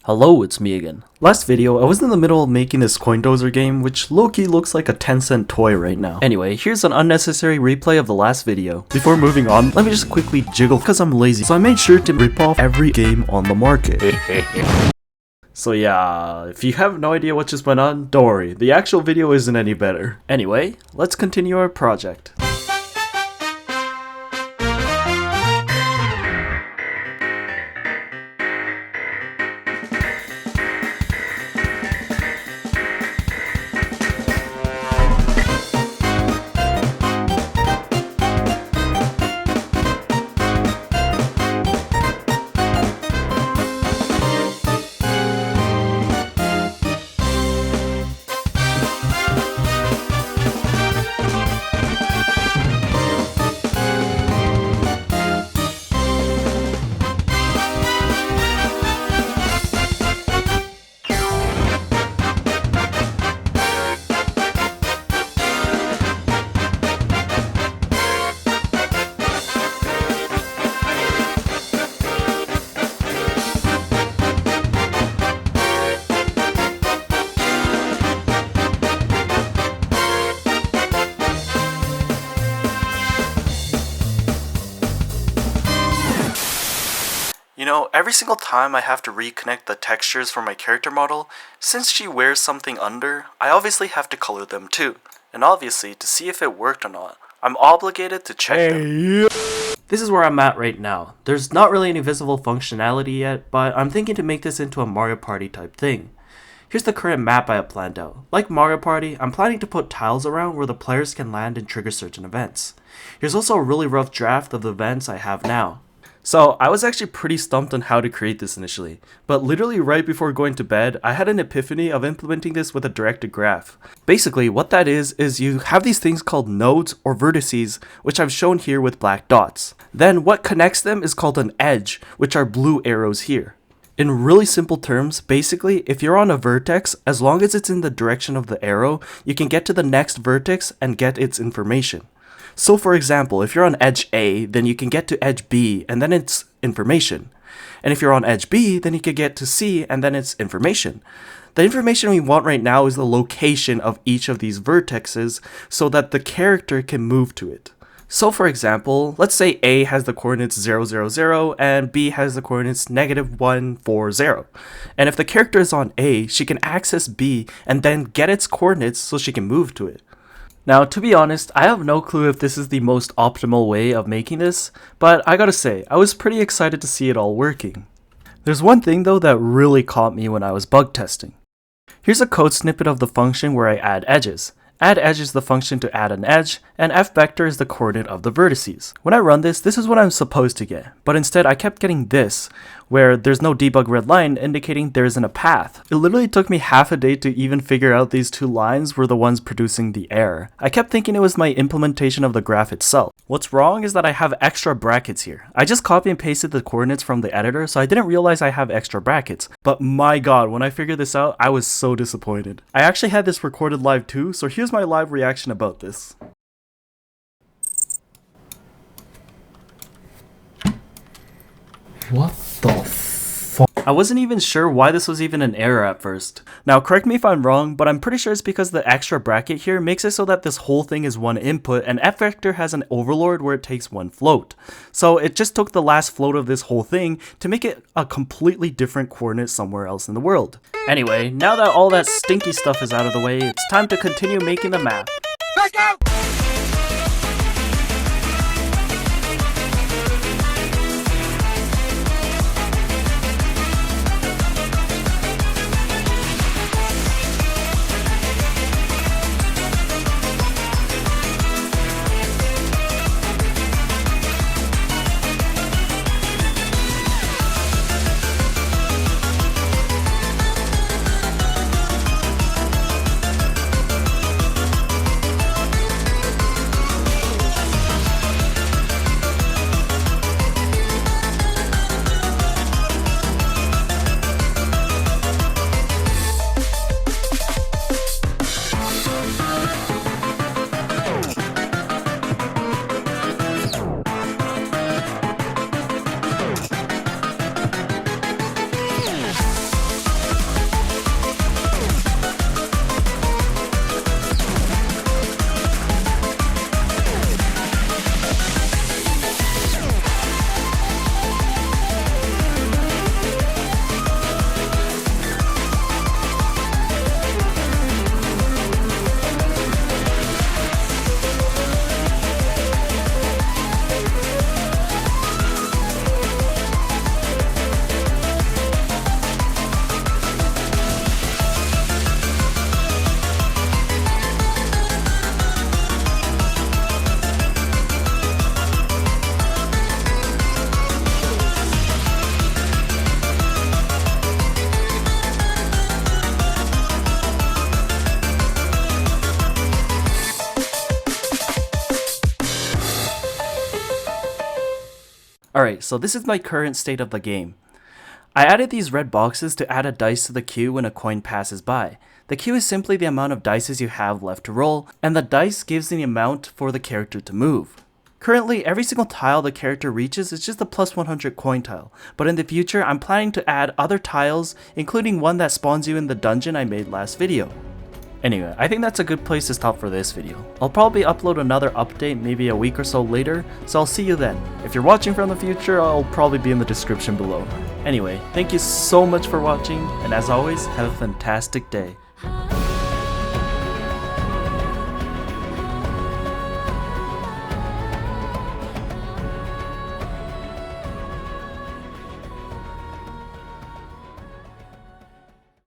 Hello, it's me again. Last video, I was in the middle of making this Coin Dozer game, which low-key looks like a 10-cent toy right now. Anyway, here's an unnecessary replay of the last video. Before moving on, let me just quickly jiggle because I'm lazy, so I made sure to rip off every game on the market. So yeah, if you have no idea what just went on, don't worry, the actual video isn't any better. Anyway, let's continue our project. You know, every single time I have to reconnect the textures for my character model, since she wears something under, I obviously have to color them too. And obviously, to see if it worked or not, I'm obligated to check them. This is where I'm at right now. There's not really any visible functionality yet, but I'm thinking to make this into a Mario Party type thing. Here's the current map I have planned out. Like Mario Party, I'm planning to put tiles around where the players can land and trigger certain events. Here's also a really rough draft of the events I have now. So, I was actually pretty stumped on how to create this initially, but literally right before going to bed, I had an epiphany of implementing this with a directed graph. Basically, what that is you have these things called nodes or vertices, which I've shown here with black dots. Then what connects them is called an edge, which are blue arrows here. In really simple terms, basically, if you're on a vertex, as long as it's in the direction of the arrow, you can get to the next vertex and get its information. So for example, if you're on edge A, then you can get to edge B, and then it's information. And if you're on edge B, then you can get to C, and then it's information. The information we want right now is the location of each of these vertexes, so that the character can move to it. So for example, let's say A has the coordinates 0, 0, 0, and B has the coordinates -1, 4, 0. And if the character is on A, she can access B, and then get its coordinates so she can move to it. Now, to be honest, I have no clue if this is the most optimal way of making this, but I gotta say, I was pretty excited to see it all working. There's one thing though that really caught me when I was bug testing. Here's a code snippet of the function where I add edges. Add edge is the function to add an edge, and f vector is the coordinate of the vertices. When I run this, this is what I'm supposed to get, but instead I kept getting this, where there's no debug red line indicating there isn't a path. It literally took me half a day to even figure out these two lines were the ones producing the error. I kept thinking it was my implementation of the graph itself. What's wrong is that I have extra brackets here. I just copy and pasted the coordinates from the editor, so I didn't realize I have extra brackets. But my god, when I figured this out, I was so disappointed. I actually had this recorded live too, so here's my live reaction about this. What the fuck? I wasn't even sure why this was even an error at first. Now correct me if I'm wrong, but I'm pretty sure it's because the extra bracket here makes it so that this whole thing is one input, and f vector has an overlord where it takes one float. So it just took the last float of this whole thing to make it a completely different coordinate somewhere else in the world. Anyway, now that all that stinky stuff is out of the way, it's time to continue making the map. Let's go! Alright, so this is my current state of the game. I added these red boxes to add a dice to the queue when a coin passes by. The queue is simply the amount of dice you have left to roll, and the dice gives the amount for the character to move. Currently, every single tile the character reaches is just a plus 100 coin tile, but in the future I'm planning to add other tiles, including one that spawns you in the dungeon I made last video. Anyway, I think that's a good place to stop for this video. I'll probably upload another update maybe a week or so later, so I'll see you then. If you're watching from the future, I'll probably be in the description below. Anyway, thank you so much for watching, and as always, have a fantastic day.